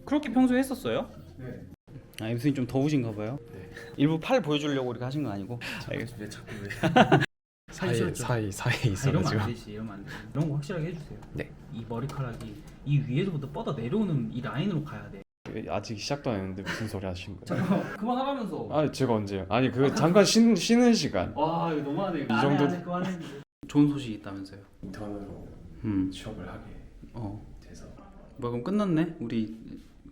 그렇게 평소에 했었어요? 네. 아, 엠슨이 좀 더우신가 봐요. 네. 일부 팔 보여주려고 이렇게 하신 건 아니고. 왜 자꾸 왜? 사이에 이러면 있어가지고. 안 되지. 이러면 안 돼. 이런 거 확실하게 해주세요. 네. 이 머리카락이 이 위에서부터 뻗어 내려오는 이 라인으로 가야 돼. 아직 시작도 안 했는데 무슨 소리 하시는 거예요? 잠깐만 그만하라면서. 아 제가 언제요? 아니 그 잠깐 쉬는 시간. 와 이거 너무하네. 이 정도- 그만해. 좋은 소식이 있다면서요. 인턴으로 취업을 하게 돼서. 뭐 그럼 끝났네? 우리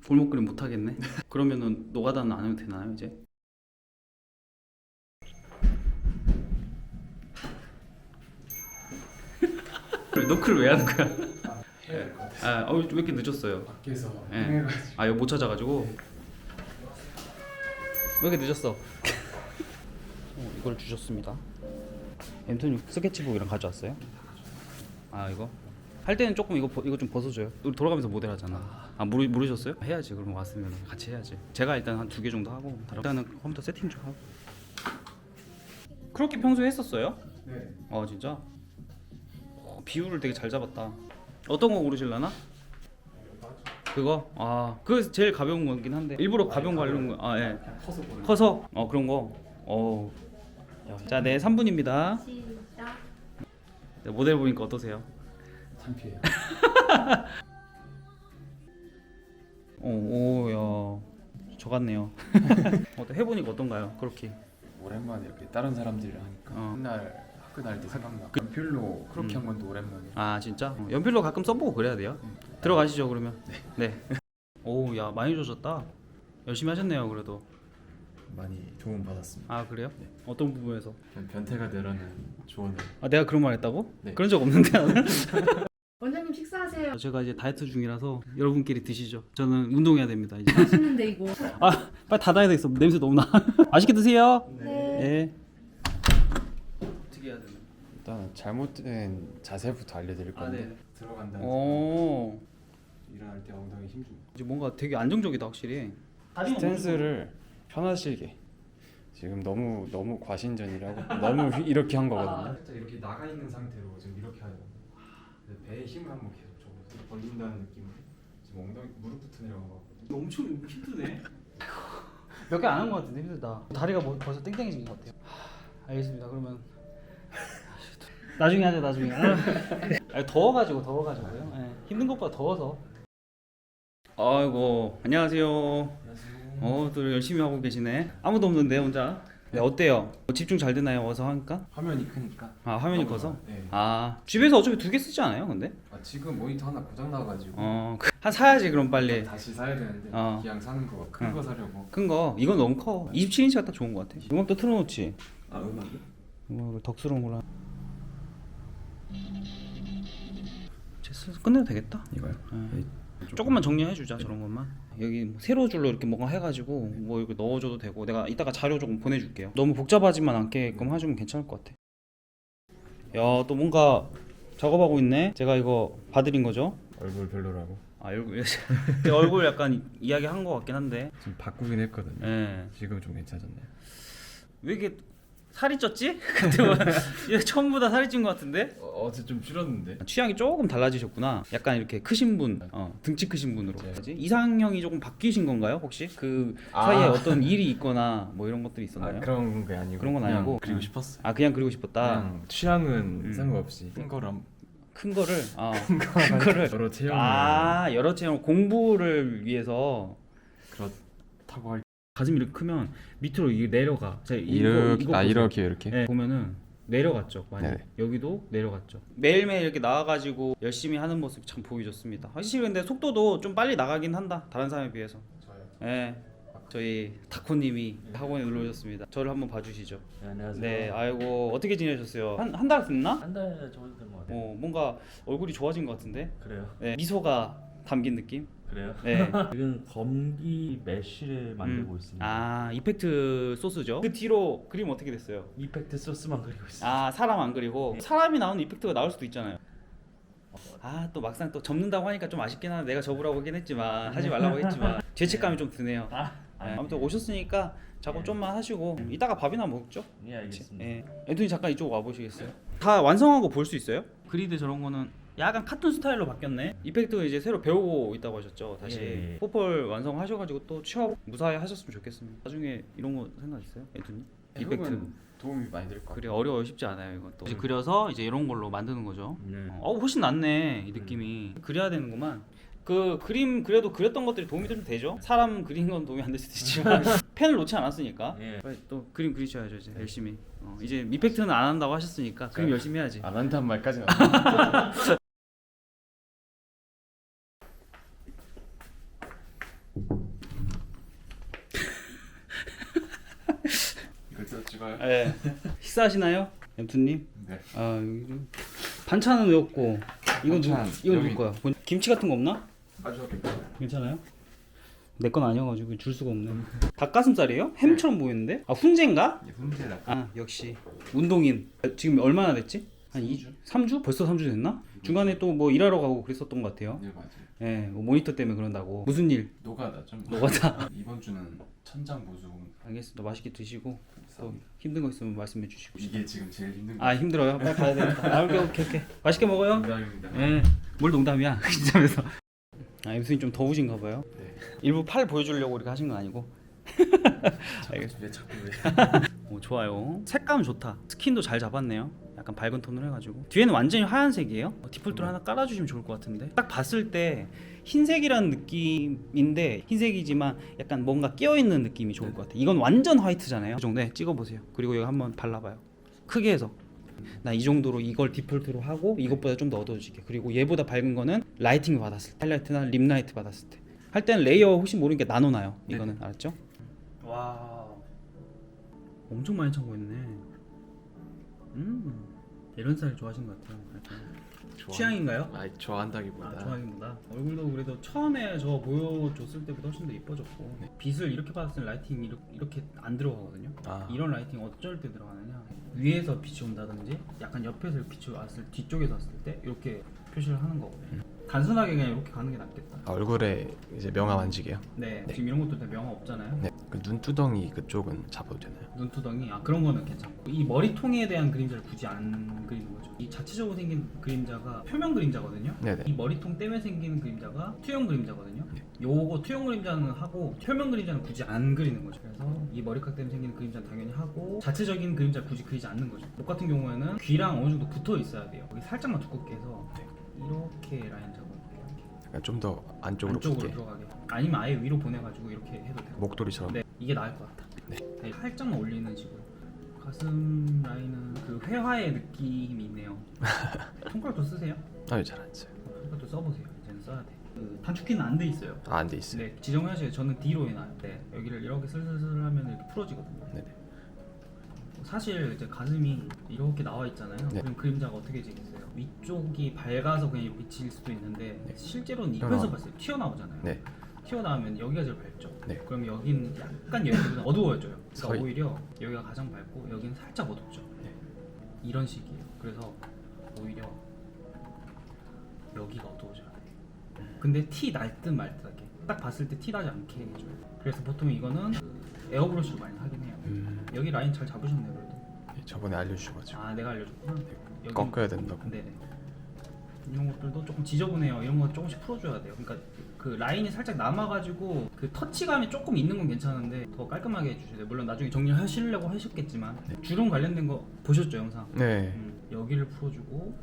골목 그림 못 하겠네. 그러면은 노가다는 안 해도 되나요 이제? 노크를 왜 하는 거야? 해야 될 것 같아요. 왜 이렇게 늦었어요? 밖에서 네. 행해가지고. 여기 못 찾아가지고. 왜 이렇게 늦었어? 이걸 주셨습니다. 엠톤이 스케치북이랑 가져왔어요? 이거? 할 때는 조금 이거 좀 벗어줘요. 우리 돌아가면서 모델 하잖아. 모르셨어요? 해야지. 그럼 왔으면 같이 해야지. 제가 일단 한 2개 정도 하고 일단은 컴퓨터 세팅 좀 하고. 그렇게 평소에 했었어요? 네. 진짜? 비율을 되게 잘 잡았다. 어떤 거 고르실라나? 그거? 그거 제일 가벼운 거긴 한데 일부러 가벼운 거 하려는 거. 예. 커서 보는. 커서? 그런 거. 자, 네, 3분입니다. 시작. 네, 모델 보니까 어떠세요? 창피해요. 야, 저 같네요. 해보니까 어떤가요? 그렇게. 오랜만에 이렇게 다른 사람들이랑 하니까 옛날 학교 다닐 때 생각나. 연필로 그렇게 한 건 또 오랜만에. 진짜? 연필로 가끔 써보고 그래야 돼요. 들어가시죠 그러면. 네. 야, 많이 좋아졌다. 열심히 하셨네요 그래도. 많이 도움 받았습니다. 그래요? 네. 어떤 부분에서? 변태가 되라는 조언을. 내가 그런 말 했다고? 네. 그런 적 없는데 나는. 원장님 식사하세요. 제가 이제 다이어트 중이라서 여러분끼리 드시죠. 저는 운동해야 됩니다 이제. 맛있는데 이거. 빨리 닫아야 되겠어. 냄새 너무 나. 맛있게 드세요. 네. 어떻게 해야 되나? 일단 잘못된 자세부터 알려드릴 건데. 들어간다는 오. 일어날 때 엉덩이 힘 좀. 이제 뭔가 되게 안정적이다 확실히. 스탠스를 편하시게. 지금 너무 과신전이라고 너무 이렇게 한 거거든요. 살짝 이렇게 나가 있는 상태로 지금 이렇게 하는 겁니다. 배에 힘을 한번 계속 줘보세요. 벌린다는 느낌으로. 지금 엉덩이 무릎부터 내려간 거 같거든요. 엄청 힘드네. 몇 개 안 한 것 같은데 힘들다. 다리가 벌써 땡땡해진 것 같아요. 알겠습니다. 그러면 나중에 하자 나중에. 더워가지고요. 힘든 것보다 더워서. 아이고 안녕하세요. 또 열심히 하고 계시네. 아무도 없는데 혼자. 네, 어때요? 집중 잘 되나요? 와서 하니까? 화면이 크니까. 화면이 커서? 네. 집에서 어차피 2개 쓰지 않아요 근데? 지금 모니터 하나 고장 나가지고. 한 사야지 그럼 빨리. 다시 사야 되는데 그냥 사는 거 큰 거 사려고. 큰 거. 이건 너무 커. 27인치가 딱 좋은 것 같아. 음악도 틀어놓지. 음악이? 음악을 덕스러운 걸로. 끝내도 되겠다. 이거요? 조금만 정리해주자 저런 것만. 여기 뭐 세로 줄로 이렇게 뭔가 해가지고 뭐 이거 넣어줘도 되고 내가 이따가 자료 조금 보내줄게요. 너무 복잡하지만 않게끔 해주면 괜찮을 것 같아. 야, 또 뭔가 작업하고 있네. 제가 이거 봐드린 거죠? 얼굴 별로라고. 제 얼굴 약간 이야기한 것 같긴 한데. 좀 바꾸긴 했거든요. 예. 지금 좀 괜찮아졌네요. 왜 이렇게 살이 쪘지? 그때 얘 처음보다 살이 찐 것 같은데? 어제 좀 줄었는데. 취향이 조금 달라지셨구나. 약간 이렇게 크신 분, 등치 크신 분으로. 이상형이 조금 바뀌신 건가요? 혹시 그 사이에 어떤 일이 있거나 뭐 이런 것들이 있었나요? 그런 게 아니고. 그런 건 그냥 아니고 그리고 싶었어요. 그냥 그리고 싶었다. 그냥 취향은 상관없이 큰 거를 큰 거를 큰 거를 여러 체형을 여러 체형 공부를 위해서. 그렇다고 할. 가슴이 이렇게 크면 밑으로 이게 내려가. 이거 보세요. 이렇게. 네, 보면은 내려갔죠 많이. 네네. 여기도 내려갔죠. 매일매일 이렇게 나와가지고 열심히 하는 모습이 참 보기 좋습니다. 확실히 근데 속도도 좀 빨리 나가긴 한다 다른 사람에 비해서. 저요. 네, 저희 다코님이 학원에 놀러 오셨습니다. 저를 한번 봐주시죠. 네, 안녕하세요. 네, 아이고 어떻게 지내셨어요? 한 달 됐나? 한 달 정도 된 것 같아요. 뭔가 얼굴이 좋아진 것 같은데. 그래요? 네, 미소가 담긴 느낌. 그래요? 네. 지금 검기 메쉬를 만들고 있습니다. 이펙트 소스죠. 그 뒤로 그림 어떻게 됐어요? 이펙트 소스만 그리고 있어요. 사람 안 그리고 사람이 나오는 이펙트가 나올 수도 있잖아요. 또 막상 또 접는다고 하니까 좀 아쉽긴 한데 내가 접으라고 하긴 했지만 하지 말라고 했지만 죄책감이 좀 드네요. 아무튼 오셨으니까 작업 좀만 하시고 이따가 밥이나 먹죠. 예, 알겠습니다. 앤토니 잠깐 이쪽 와 보시겠어요? 다 완성한 거 볼 수 있어요? 그리드 저런 거는 약간 카툰 스타일로 바뀌었네. 이펙트 이제 새로 배우고 있다고 하셨죠. 다시 예. 포폴 완성하셔가지고 또 취업 무사히 하셨으면 좋겠습니다. 나중에 이런 거 생각 있어요, 앤토니? 이펙트. 결국은 도움이 많이 될 것 같아요. 그래 어려워 쉽지 않아요 이건 또. 이제 그려서 이제 이런 걸로 만드는 거죠. 네. 훨씬 낫네 이 느낌이. 그려야 되는구만. 그 그림 그래도 그렸던 것들이 도움이 좀 되죠. 사람 그린 건 도움이 안 될 수도 있지만 펜을 놓지 않았으니까 예. 빨리 또 그림 그리셔야죠 이제 열심히. 이제 미펙트는 안 한다고 하셨으니까 그림 열심히 해야지. 안 한다는 말까지는 안 해요. 이걸 또 찍어요? 네. 식사하시나요, 엠투님? 네. 아 여기 좀 반찬은 왜 없고 이건 반찬, 이건 여기. 누구 거야? 김치 같은 거 없나? 아주 괜찮아요. 괜찮아요? 내 건 아니어가지고 줄 수가 없네. 닭가슴살이에요? 햄처럼 보이는데? 아 훈제인가? 이게 훈제라. 아 역시 운동인. 지금 얼마나 됐지? 한 2주? 3주? 벌써 3주 됐나? 중간에 또 뭐 일하러 가고 그랬었던 것 같아요. 네 맞아요. 예, 뭐 모니터 때문에 그런다고. 무슨 일? 노가다 좀. 노가다. 이번 주는 천장 보수. 알겠습니다. 맛있게 드시고 또 힘든 거 있으면 말씀해 주시고. 이게 지금 제일 힘든 거. 아 힘들어요? 빨리 가야 되겠다. 아, 오케이. 맛있게 먹어요. 농담입니다. 예. 뭘 농담이야? 진짜면서. 아 임수님 좀 더우신가 봐요. 네. 일부 팔 보여주려고 이렇게 하신 건 아니고. 왜 자꾸 왜? 오, 좋아요. 색감 좋다. 스킨도 잘 잡았네요. 약간 밝은 톤으로 해가지고 뒤에는 완전히 하얀색이에요. 디폴트로 하나 깔아주시면 좋을 것 같은데 딱 봤을 때 흰색이라는 느낌인데 흰색이지만 약간 뭔가 끼어있는 느낌이 좋을 것 같아. 이건 완전 화이트잖아요. 그 정도. 네, 찍어보세요. 그리고 이거 한번 발라봐요. 크게 해서 나 이 정도로 이걸 디폴트로 하고 이것보다 좀 더 어두워지게. 그리고 얘보다 밝은 거는 라이팅 받았을 때, 하이라이트나 립라이트 받았을 때 할 때는 레이어 혹시 모르니까 나눠놔요. 이거는 알았죠? 와 엄청 많이 참고했네. 이런 스타일 좋아하시는 것 같아요. 약간. 취향인가요? 아 좋아한다기보다. 아, 좋아하기보다 얼굴도 그래도 처음에 저 보여줬을 때보다 훨씬 더 이뻐졌고 빛을 이렇게 받았을 때 라이팅이 이렇게 안 들어가거든요. 아. 이런 라이팅 어쩔 때 들어가느냐, 위에서 빛이 온다든지 약간 옆에서 빛이 왔을 뒤쪽에서 왔을 때 이렇게 표시를 하는 거거든요. 단순하게 그냥 이렇게 가는 게 낫겠다. 얼굴에 이제 명암 만지게요. 네, 지금 이런 것도 다 명화 없잖아요. 네. 그 눈두덩이 그쪽은 잡아도 되나요? 눈두덩이 그런 거는 괜찮고 이 머리통에 대한 그림자를 굳이 안 그리는 거죠. 이 자체적으로 생긴 그림자가 표면 그림자거든요. 네네. 이 머리통 때문에 생기는 그림자가 투영 그림자거든요. 요거 투영 그림자는 하고 표면 그림자는 굳이 안 그리는 거죠. 그래서 이 머리카락 때문에 생기는 그림자는 당연히 하고 자체적인 그림자를 굳이 그리지 않는 거죠. 목 같은 경우에는 귀랑 어느 정도 붙어 있어야 돼요. 여기 살짝만 두껍게 해서 이렇게 라인 잡아볼게요. 약간 좀 더 안쪽으로 안쪽으로 붙게. 들어가게. 아니면 아예 위로 보내가지고 이렇게 해도 돼요. 목도리처럼. 네, 이게 나을 것 같다. 네. 살짝만 올리는 식으로. 가슴 라인은 그 회화의 느낌이 있네요. 손가락도 쓰세요? 아니 잘 안 써요. 손가락도 써보세요. 이제는 써야 돼. 그 단축키는 안 돼 있어요. 아, 안 돼 있어요. 네, 지정하셔야 저는 D로 해놔요. 네, 여기를 이렇게 슬슬슬 하면 이렇게 풀어지거든요. 네네. 사실 이제 가슴이 이렇게 나와 있잖아요. 네. 그럼 그림자가 어떻게 지겠어요? 위쪽이 밝아서 그냥 이렇게 질 수도 있는데 네. 실제로는 입에서 튀어나와. 봤을 때 튀어나오잖아요. 네. 튀어나오면 여기가 제일 밝죠. 네. 그럼 여기는 약간 여기보다 어두워져요. 그러니까 서리. 오히려 여기가 가장 밝고 여기는 살짝 어둡죠. 네. 이런 식이에요. 그래서 오히려 여기가 어두워져요. 근데 티 날 듯 말 듯하게 딱 봤을 때 티 나지 않게 해줘요. 그래서 보통 이거는 그 에어브러쉬로 많이 하긴 해요. 여기 라인 잘 잡으셨네요. 그래도. 네, 저번에 알려주셔가지고 아 내가 알려줬구나. 여기 꺾어야 된다고. 네네. 이런 것들도 조금 지저분해요. 이런 거 조금씩 풀어줘야 돼요. 그러니까 그 라인이 살짝 남아가지고 그 터치감이 조금 있는 건 괜찮은데 더 깔끔하게 해주셔야 돼요. 물론 나중에 정리하시려고 하셨겠지만 주름 관련된 거 보셨죠 영상? 네. 여기를 풀어주고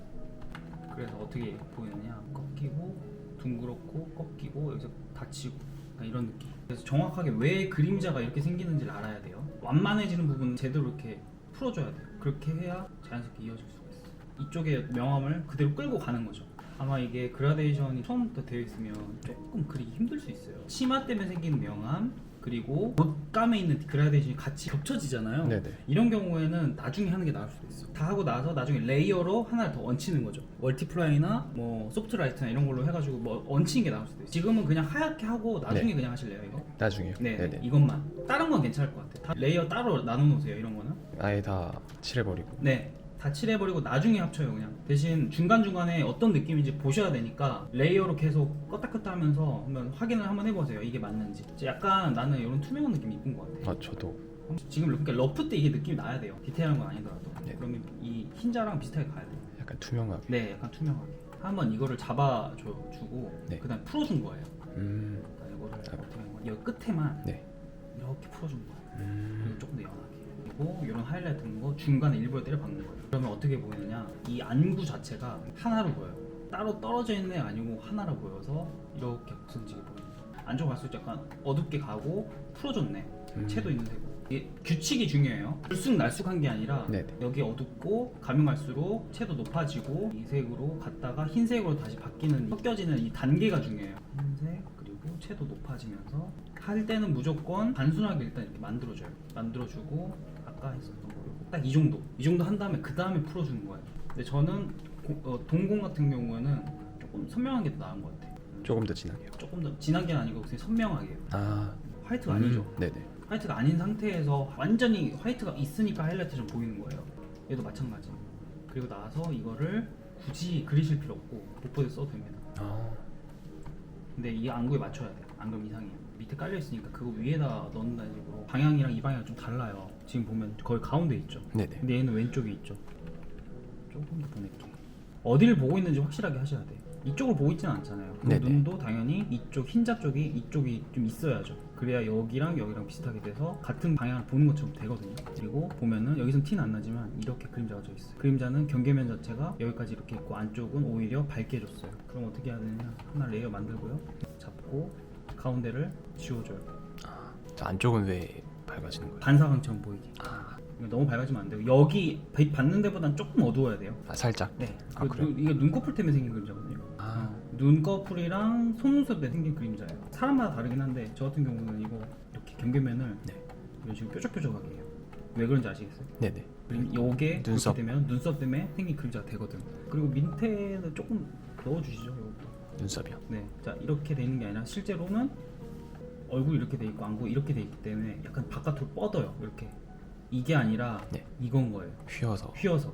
그래서 어떻게 보이느냐 꺾이고 둥그렇고 꺾이고 여기서 닫히고 약간 이런 느낌. 그래서 정확하게 왜 그림자가 이렇게 생기는지를 알아야 돼요. 완만해지는 부분은 제대로 이렇게 풀어줘야 돼요. 그렇게 해야 자연스럽게 이어질 수가 있어요. 이쪽에 명암을 그대로 끌고 가는 거죠. 아마 이게 그라데이션이 처음부터 되어 있으면 조금 그리기 힘들 수 있어요. 치마 때문에 생기는 명암 그리고 옷감에 있는 그라데이션이 같이 겹쳐지잖아요. 네네. 이런 경우에는 나중에 하는 게 나을 수도 있어. 다 하고 나서 나중에 레이어로 하나를 더 얹히는 거죠. 멀티플라이나 뭐 소프트라이트나 이런 걸로 해가지고 뭐 얹히는 게 나을 수도 있어. 지금은 그냥 하얗게 하고 나중에 네. 그냥 하실래요 이거? 나중에요. 네, 네네. 이것만. 다른 건 괜찮을 것 같아. 다 레이어 따로 나눠 놓으세요 이런 거는. 아예 다 칠해버리고. 네. 다 칠해버리고 나중에 합쳐요 그냥. 대신 중간중간에 어떤 느낌인지 보셔야 되니까 레이어로 계속 껐다 껐다 하면서 한번 확인을 한번 해보세요. 이게 맞는지. 약간 나는 이런 투명한 느낌이 이쁜 것 같아. 아 저도. 지금 그러니까 러프 때 이게 느낌이 나야 돼요. 디테일한 건 아니더라도. 네. 그러면 이 흰자랑 비슷하게 가야 돼요. 약간 투명하게. 네, 약간 투명하게. 한번 이거를 잡아주고 네. 그다음 풀어준 거예요. 음. 그러니까 이거를 어떻게 하는 거야? 여기 끝에만 네. 이렇게 풀어준 거예요. 그리고 조금 더 연하게. 그리고 이런 하이라이트 같은 거 중간에 일부러 때려 박는 거예요. 그러면 어떻게 보이느냐? 이 안구 자체가 하나로 보여요. 따로 떨어져 있는 애 아니고 하나로 보여서 이렇게 목선지게 보여요. 안쪽으로 갈수록 약간 어둡게 가고 풀어줬네. 채도 있는 색으로. 이게 규칙이 중요해요. 들쑥날쑥한 게 아니라 네네. 여기 어둡고 가면 갈수록 채도 높아지고 이 색으로 갔다가 흰색으로 다시 바뀌는 섞여지는 이 단계가 중요해요. 흰색 그리고 채도 높아지면서 할 때는 무조건 단순하게 일단 이렇게 만들어줘요. 만들어주고 아까 했었던 거로 딱 이 정도 한 다음에 그 다음에 풀어주는 거예요. 근데 저는 동공 같은 경우에는 조금 선명한 게 더 나은 것 같아요. 조금 더 진하게요. 조금 더 진한 게 아니고 그냥 선명하게. 아. 화이트가 아니죠. 네네. 화이트가 아닌 상태에서 완전히 화이트가 있으니까 하이라이트를 보이는 거예요. 얘도 마찬가지. 그리고 나서 이거를 굳이 그리실 필요 없고 못 써도 됩니다. 아. 근데 이 안구에 맞춰야 돼요. 안 그러면 이상해요. 밑에 깔려 있으니까 그거 위에다 넣는다는 식으로 방향이랑 이 방향이 좀 달라요. 지금 보면 거의 가운데 있죠. 네네. 근데 얘는 왼쪽에 있죠. 조금 더 보낼게. 어디를 보고 있는지 확실하게 하셔야 돼요. 이쪽을 보고 있지는 않잖아요. 그 네네. 눈도 당연히 이쪽 흰자 쪽이 이쪽이 좀 있어야죠. 그래야 여기랑 비슷하게 돼서 같은 방향을 보는 것처럼 되거든요. 그리고 보면은 여기선 티는 안 나지만 이렇게 그림자가 져 있어요. 그림자는 경계면 자체가 여기까지 이렇게 있고 안쪽은 오히려 밝게 해줬어요. 그럼 어떻게 해야 되느냐? 하나 레이어 만들고요. 잡고 가운데를 지워줘요. 저 안쪽은 왜 밝아지는 거예요? 반사광처럼 보이게. 너무 밝아지면 안 돼요. 여기 빛 받는 데보단 조금 어두워야 돼요. 아 살짝. 네. 아, 그래요? 이게 눈꺼풀 때문에 생긴 그림자거든요. 아. 눈꺼풀이랑 속눈썹 때문에 생긴 그림자예요. 사람마다 다르긴 한데 저 같은 경우는 이거 이렇게 경계면을 네. 이런 식으로 뾰족뾰족하게 해요. 왜 그런지 아시겠어요? 네네. 그림 요게 눈썹. 그렇게 되면 눈썹 때문에 생긴 그림자가 되거든. 그리고 민테는 조금 넣어주시죠. 이것도. 눈썹이요. 네. 자 이렇게 돼 있는 게 아니라 실제로는 얼굴 이렇게 돼 있고 안구 이렇게 돼 있기 때문에 약간 바깥으로 뻗어요. 이렇게. 이게 아니라 네. 이건 거예요. 휘어서. 휘어서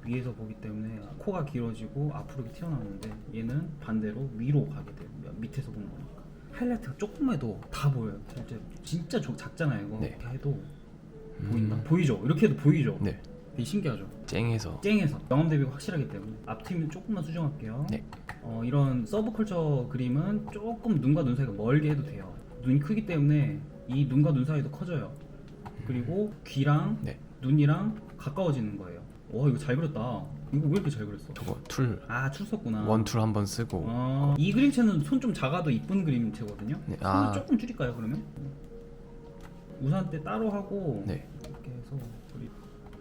위에서 보기 때문에 코가 길어지고 앞으로 이렇게 튀어나오는데 얘는 반대로 위로 가게 돼요. 밑에서 보는 거니까. 하이라이트가 조금만 해도 다 보여요. 진짜 작잖아요. 이거 네. 이렇게 해도 보인다. 보이죠? 이렇게 해도 보이죠? 네. 되게 신기하죠? 쨍해서. 쨍해서 영암 대비가 확실하기 때문에 앞팀은 조금만 수정할게요. 네. 이런 서브컬처 그림은 조금 눈과 눈 사이가 멀게 해도 돼요. 눈이 크기 때문에 이 눈과 눈 사이도 커져요. 그리고 귀랑 네. 눈이랑 가까워지는 거예요. 와 이거 잘 그렸다. 이거 왜 이렇게 잘 그렸어? 저거 툴 툴 썼구나. 원툴 한번 쓰고. 이 그림체는 손 좀 작아도 이쁜 그림체거든요. 네. 손을 아. 조금 줄일까요 그러면? 우산 때 따로 하고 네. 이렇게 해서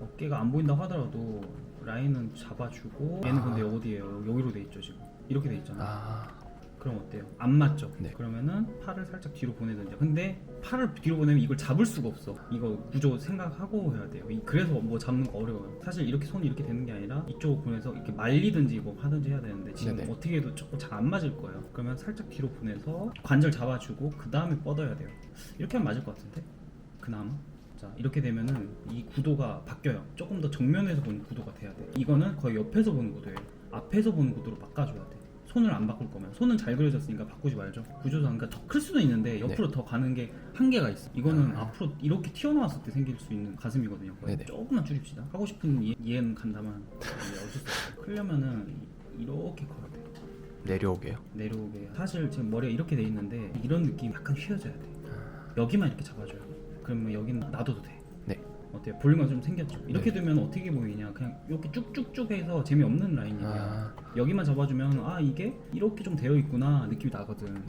어깨가 안 보인다고 하더라도 라인은 잡아주고 얘는 근데 어디에요? 여기로 돼 있죠 지금. 이렇게 돼 있잖아. 아. 그럼 어때요? 안 맞죠? 네. 그러면은 팔을 살짝 뒤로 보내든지. 근데 팔을 뒤로 보내면 이걸 잡을 수가 없어. 이거 구조 생각하고 해야 돼요. 그래서 뭐 잡는 거 어려워요. 사실 이렇게 손이 이렇게 되는 게 아니라 이쪽을 보내서 이렇게 말리든지 뭐 하든지 해야 되는데 지금 네네. 어떻게 해도 조금 잘 안 맞을 거예요. 그러면 살짝 뒤로 보내서 관절 잡아주고 그 다음에 뻗어야 돼요. 이렇게 하면 맞을 것 같은데? 그나마? 자 이렇게 되면은 이 구도가 바뀌어요. 조금 더 정면에서 보는 구도가 돼야 돼요. 이거는 거의 옆에서 보는 구도예요. 앞에서 보는 구도로 바꿔줘야 돼. 손을 안 바꿀 거면 손은 잘 그려졌으니까 바꾸지 말죠. 구조상 그러니까 더 클 수도 있는데 옆으로 더 가는 게 한계가 있어. 이거는 앞으로 이렇게 튀어나왔을 때 생길 수 있는 가슴이거든요. 네네. 조금만 줄입시다. 하고 싶은 이해는 간다만 어쩔 수 없어요. 크려면은 이렇게 커야 돼요. 내려오게요. 내려오게. 사실 지금 머리가 이렇게 돼 있는데 이런 느낌이 약간 휘어져야 돼. 여기만 이렇게 잡아줘요. 그러면 여기는 놔둬도 돼. 네. 어때요? 볼륨감 좀 생겼죠? 이렇게 되면 어떻게 보이냐? 그냥 이렇게 쭉쭉쭉 해서 재미없는 라인이에요. 아. 여기만 잡아주면 이게 이렇게 좀 되어 있구나 느낌이 나거든.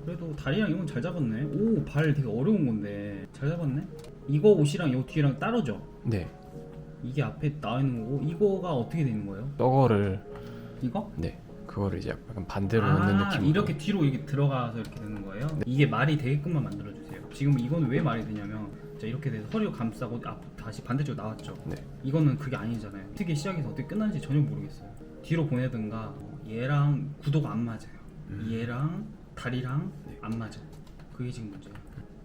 그래도 다리랑 이건 잘 잡았네. 오, 발 되게 어려운 건데 잘 잡았네. 이거 옷이랑 요 뒤랑 따로죠? 네. 이게 앞에 나와 있는 거고 이거가 어떻게 되는 거예요? 저거를 이거? 네. 그거를 이제 약간 반대로 넣는 느낌으로. 이렇게 뒤로 이렇게 들어가서 이렇게 되는 거예요? 이게 말이 되게끔만 만들어주세요. 지금 이건 왜 말이 되냐면 자, 이렇게 돼서 허리를 감싸고 다시 반대쪽으로 나왔죠. 네. 이거는 그게 아니잖아요. 어떻게 시작해서 어떻게 끝난지 전혀 모르겠어요. 뒤로 보내든가 얘랑 구도가 안 맞아요. 얘랑 다리랑 네. 안 맞아. 그게 지금 문제예요.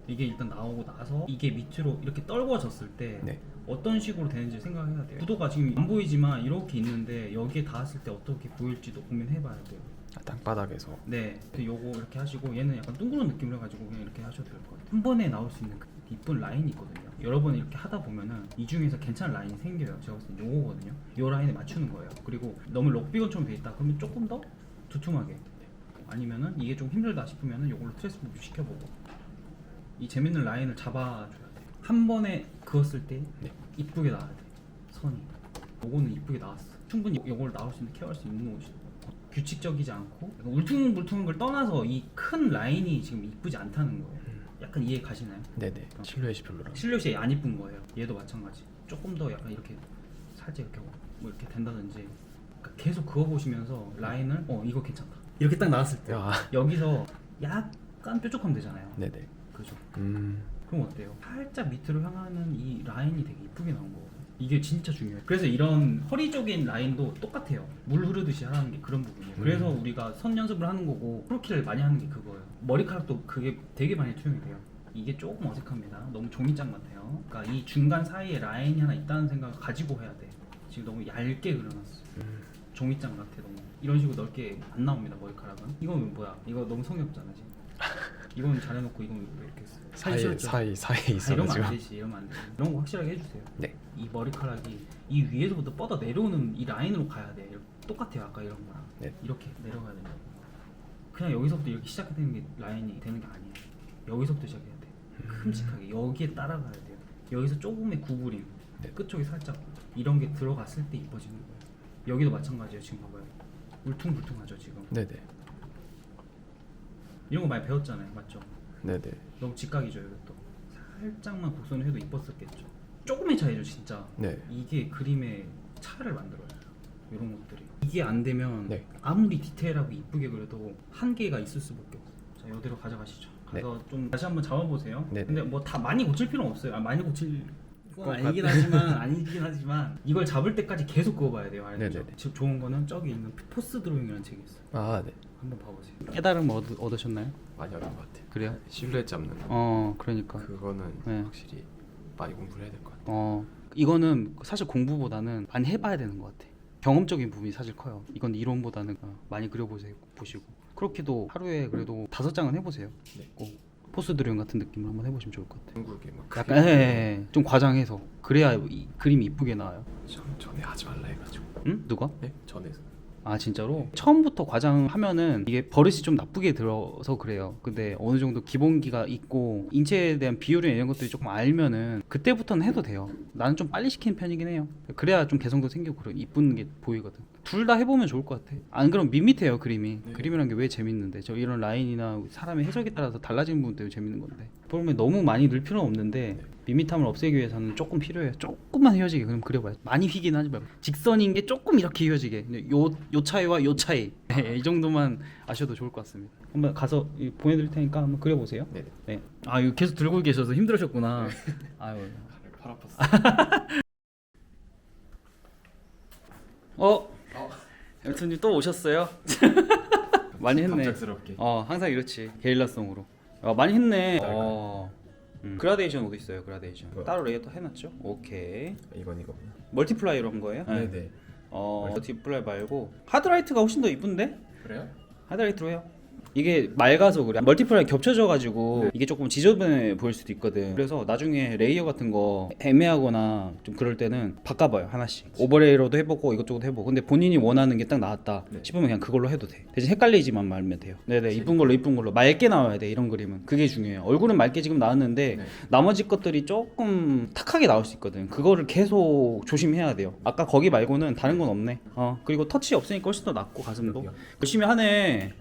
이게 일단 나오고 나서 이게 밑으로 이렇게 떨궈졌을 때 네. 어떤 식으로 되는지 생각해야 돼요. 구도가 지금 안 보이지만 이렇게 있는데 여기에 닿았을 때 어떻게 보일지도 고민해봐야 돼요. 아, 땅바닥에서. 네, 요거 이렇게 하시고 얘는 약간 둥그런 느낌으로 해가지고 그냥 이렇게 하셔도 될 것 같아요. 한 번에 나올 수 있는 그 이쁜 라인이 있거든요. 여러 번 이렇게 하다 보면은 이 중에서 괜찮은 라인이 생겨요. 제가 봤을 때 요거거든요. 요 라인에 맞추는 거예요. 그리고 너무 럭비건처럼 돼 있다 그러면 조금 더 두툼하게, 아니면은 이게 좀 힘들다 싶으면은 요걸로 트레스 부분 시켜보고 이 재밌는 라인을 잡아줘야 돼. 한 번에 그었을 때 네. 이쁘게 나와야 돼. 선이 요거는 이쁘게 나왔어. 충분히 요걸 나올 수 있는, 케어할 수 있는 옷이 규칙적이지 않고 울퉁불퉁한 걸 떠나서 이 큰 라인이 지금 이쁘지 않다는 거예요. 약간 이해 가시나요? 네네. 실루엣이 별로라. 실루엣이 안 이쁜 거예요. 얘도 마찬가지. 조금 더 약간 이렇게 살짝 이렇게 뭐 이렇게 된다든지, 그러니까 계속 그어 보시면서 라인을 이거 괜찮다 이렇게 딱 나왔을 때 아. 여기서 약간 뾰족하면 되잖아요. 네네. 그죠? 음. 그럼 어때요? 살짝 밑으로 향하는 이 라인이 되게 이쁘게 나온 거거든요. 이게 진짜 중요해요. 그래서 이런 허리 쪽인 라인도 똑같아요. 물 흐르듯이 하라는 게 그런 부분이에요. 그래서 우리가 선 연습을 하는 거고 크로키를 많이 하는 게 그거예요. 머리카락도 그게 되게 많이 투영이 돼요. 이게 조금 어색합니다. 너무 종이장 같아요. 그러니까 이 중간 사이에 라인이 하나 있다는 생각을 가지고 해야 돼. 지금 너무 얇게 그려놨어. 종이장 같아 너무. 이런 식으로 넓게 안 나옵니다 머리카락은. 이건 뭐야? 이거 너무 성의 없잖아 지금. 이건 잘해놓고 이건 왜 이렇게 했어? 사이에 이러면 있어가지고. 안 되지. 이러면 안 돼. 이런 거 확실하게 해주세요. 네. 이 머리카락이 이 위에서부터 뻗어 내려오는 이 라인으로 가야 돼. 똑같아요 아까 이런 거랑. 네. 이렇게 내려가야 된다고. 그냥 여기서부터 이렇게 시작되는 게 라인이 되는 게 아니에요. 여기서부터 시작해야 돼. 큼직하게 여기에 따라가야 돼요. 여기서 조금의 구부림, 네. 끝쪽이 살짝 이런 게 들어갔을 때 이뻐지는 거예요. 여기도 마찬가지예요. 지금 봐봐요. 울퉁불퉁하죠 지금. 네네. 이런 거 많이 배웠잖아요, 맞죠? 네네. 너무 직각이죠 이것도. 살짝만 곡선을 해도 이뻤었겠죠. 조금의 차이죠 진짜. 네. 이게 그림의 차를 만들어요. 이런 것들이. 이게 안 되면 네. 아무리 디테일하고 이쁘게 그려도 한계가 있을 수밖에 없어요. 자, 이대로 가져가시죠. 가서 좀 다시 한번 잡아보세요. 네. 근데 뭐 다 많이 고칠 필요는 없어요. 많이 고칠 건 것 아니긴 하지만 이걸 잡을 때까지 계속 그어봐야 돼요. 알죠? 네네네. 즉 좋은 거는 저기 있는 포스 드로잉이라는 책이 있어요. 아 네. 한번 봐보세요. 깨달음 얻으셨나요? 많이 얻은 것 같아요. 그래요? 실루엣 잡는 거. 그러니까. 그거는 네. 확실히 많이 공부를 해야 될 것 같아요. 이거는 사실 공부보다는 많이 해봐야 되는 것 같아. 경험적인 부분이 사실 커요. 이건 이론보다는 많이 보시고 크로키도 하루에 그래도 5장은 해보세요. 네. 꼭 포스 드로잉 같은 느낌으로 한번 해보시면 좋을 것 같아요. 한국에 막 약간 좀 과장해서 그래야 이 그림이 이쁘게 나와요. 전에 하지 말라 해가지고. 응? 누가? 네? 전에서. 아 진짜로? 처음부터 과장하면은 이게 버릇이 좀 나쁘게 들어서 그래요. 근데 어느 정도 기본기가 있고 인체에 대한 비율이나 이런 것들이 조금 알면은 그때부터는 해도 돼요. 나는 좀 빨리 시키는 편이긴 해요. 그래야 좀 개성도 생기고 그래 이쁜 게 보이거든. 둘 다 해보면 좋을 것 같아. 안 그러면 밋밋해요 그림이. 네. 그림이란 게 왜 재밌는데 저 이런 라인이나 사람의 해석에 따라서 달라지는 부분 때문에 재밌는 건데 보면 너무 많이 늘 필요는 없는데 밋밋함을 없애기 위해서는 조금 필요해요. 조금만 휘어지게 그럼 그려봐요. 많이 휘긴 하지 말고 직선인 게 조금 이렇게 휘어지게. 근데 요 차이와 요 차이 이 정도만 아셔도 좋을 것 같습니다. 한번 가서 보내드릴 테니까 한번 그려보세요. 네. 네. 아 이거 계속 들고 계셔서 힘들으셨구나. 아유. 팔 아팠어. 엠투님 또 오셨어요? 많이 했네. 갑작스럽게. 항상 이렇지. 게릴라성으로. 많이 했네. 그라데이션 옷 있어요. 그라데이션. 따로 레이어 또 해놨죠? 오케이. 이건 이거. 멀티플라이로 한 거예요? 네네. 멀티플라이 말고 하드라이트가 훨씬 더 이쁜데? 그래요? 하드라이트로 해요. 이게 맑아서 그래. 멀티플라이 겹쳐져가지고 이게 조금 지저분해 보일 수도 있거든. 그래서 나중에 레이어 같은 거 애매하거나 좀 그럴 때는 바꿔봐요 하나씩. 오버레이로도 해보고 이것저것 해보고. 근데 본인이 원하는 게 딱 나왔다 싶으면 그냥 그걸로 해도 돼. 대신 헷갈리지만 말면 돼요. 네네. 이쁜 걸로 맑게 나와야 돼. 이런 그림은 그게 중요해요. 얼굴은 맑게 지금 나왔는데 나머지 것들이 조금 탁하게 나올 수 있거든. 그거를 계속 조심해야 돼요. 아까 거기 말고는 다른 건 없네. 그리고 터치 없으니까 훨씬 더 낫고 가슴도 열심히 하네.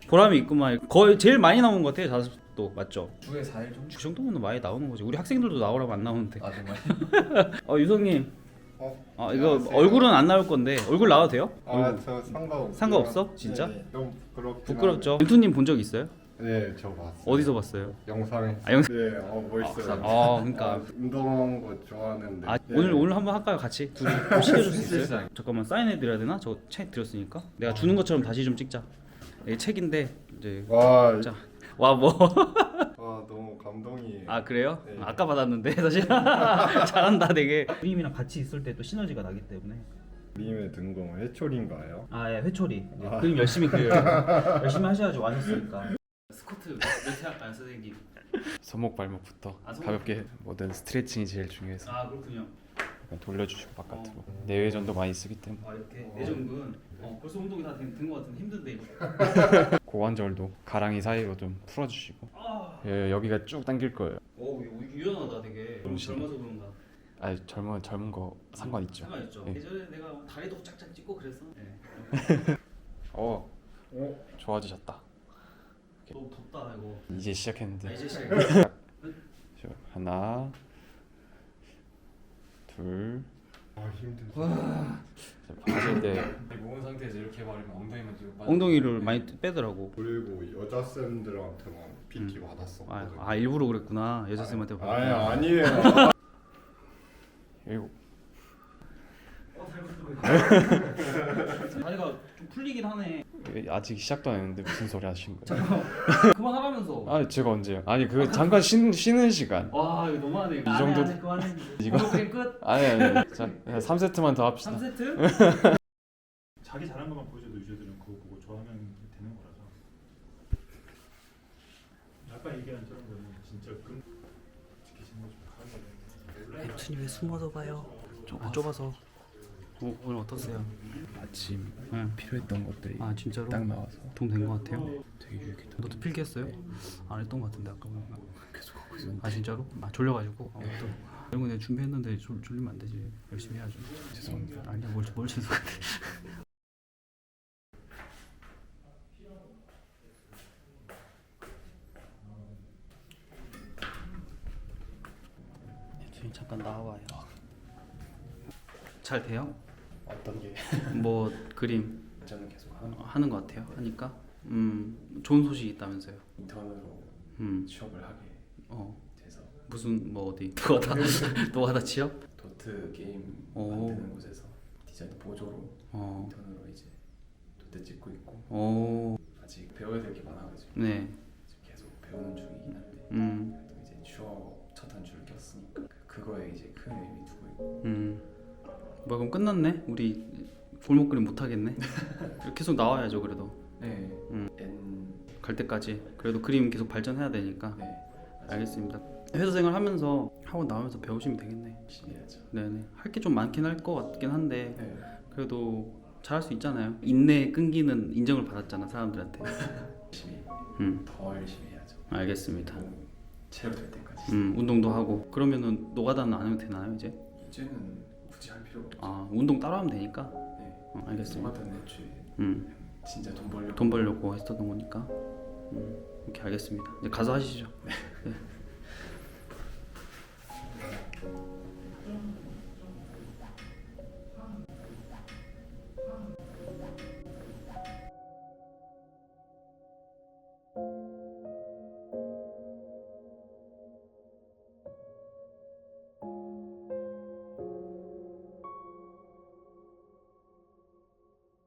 보람이 있구만. 거의 제일 많이 나온 것 같아요. 자습도 맞죠? 주에 4일 정도? 그 정도면 많이 나오는 거지. 우리 학생들도 나오라면 안 나오는데. 아 정말? 유성님. 이거 안녕하세요. 얼굴은 안 나올 건데 얼굴 나와도 돼요? 얼굴. 저 상관없어요. 상관없어? 진짜? 네, 너무 부끄럽죠. 엠투님 본 적 있어요? 네, 저 봤어요. 어디서 봤어요? 영상에. 영상. 네, 멋있어요. 그러니까. 운동하는 거 좋아하는데. 네. 오늘 한번 할까요? 같이 둘이 좀 시켜줄 수 있어요? 잠깐만 사인해 드려야 되나? 저 책 드렸으니까. 내가 주는 것처럼 다시 좀 찍자. 이게 책인데 이제. 와, 자, 뭐? 너무 감동이에요. 아 그래요? 네. 아까 받았는데 사실 잘한다 되게. 그림이랑 같이 있을 때 또 시너지가 나기 때문에. 그림에 든 건 회초리인가요? 예, 회초리. 그림 열심히 그려요. 열심히 하셔야지 와셨으니까. 스쿼트 몇회 할까요, 선생님? 손목 발목부터 아, 손목. 가볍게 뭐든 스트레칭이 제일 중요해서 아 그렇군요. 약간 돌려주시고 바깥으로 내외전도 많이 쓰기 때문에 아 이렇게 내전근 벌써 운동이 다 된 것 같은데 힘든데 이거. 고관절도 가랑이 사이로 좀 풀어주시고 예, 여기가 쭉 당길 거예요. 오 이거 유연하다 되게. 너무 젊어서 그런가. 아 젊은 거 상관있죠. 상관있죠. 예. 예전에 내가 다리도 짝짝 찢고 그래서. 네. 좋아지셨다. 너무 덥다 이거. 이제 시작했는데 아, 이제 시작. 하나 둘 아 힘들다. 받을 때 모은 상태에서 이렇게 해버리면 엉덩이만 뒤로 빠져. 엉덩이를 많이 빼더라고. 그리고 여자 쌤들한테만 PT 받았었거든요. 아 일부러 그랬구나 여자 쌤한테. 아니 아니에요. 일곱 다리가 좀 풀리긴 하네. 아직 시작도 안 했는데 무슨 소리 하신 거예요? 그만하라면서. 아 제가 언제요? 아니 그 잠깐 쉬는 시간. 와 이거 너무하네. 이거. 이 정도- 안해, 그만해. 이거? 게임 끝. 아니 자 3세트만 더 합시다. 3세트? 자기 잘한 것만 보여줘도 유저들은 그거 보고 좋아하면 되는 거라서. 아까 얘기한 저런 거는 진짜 지키시는 거좀 가는 거예요. 앱순이 왜 숨어서 봐요? 좁아서. 오늘 어떠세요? 마침 응. 필요했던 것들이 아 진짜로? 딱 나와서 도움 된 것 같아요? 되게 유익했다. 너도 필기했어요? 안 했던 것 같은데 아까 보니까. 계속 하고 있었는데. 아 진짜로? 아 졸려가지고? 또 이런 거 내가 준비했는데 졸리면 안 되지. 열심히 해야죠. 죄송합니다. 아니야 뭘 죄송해. 앱순이 잠깐 나와봐요. 잘 돼요? 어떤 게 뭐 그림 저는 계속 하는 하는 것 같아요. 하니까 좋은 소식이 있다면서요. 인턴으로 음. 취업을 하게 어 돼서 무슨 뭐 어디 노가다 취업? 도트 게임 오. 만드는 곳에서 디자인 보조로 어. 인턴으로 이제 도트 찍고 있고 오. 아직 배워야 될 게 많아가지고 네. 지금 계속 배우는 중이긴 한데 그래도 이제 취업 첫 한 줄을 꼈으니까 그거에 이제 큰 의미 두고 있고 뭐 그럼 끝났네. 우리 골목 그림 못 하겠네. 계속 나와야죠 그래도. 네 N 갈 때까지. 그래도 그림 계속 발전해야 되니까. 네 알겠습니다. 회사 생활하면서 학원 나오면서 배우시면 되겠네. 열심히 해야죠. 네네. 할 게 좀 많긴 할 것 같긴 한데 네 그래도 잘할 수 있잖아요. 인내 끈기는 인정을 받았잖아 사람들한테. 열심히 더 열심히 해야죠. 알겠습니다. 체력 될 때까지. 운동도 하고. 그러면은 노가다는 안 해도 되나요 이제? 이제는 굳이 할 필요가 없죠. 아 운동 따로 하면 되니까. 네. 알겠습니다. 동아단 애초에 진짜 돈 벌려고 돈 벌려고 했었던 거니까. 이렇게 알겠습니다. 이제 가서 하시죠. 네.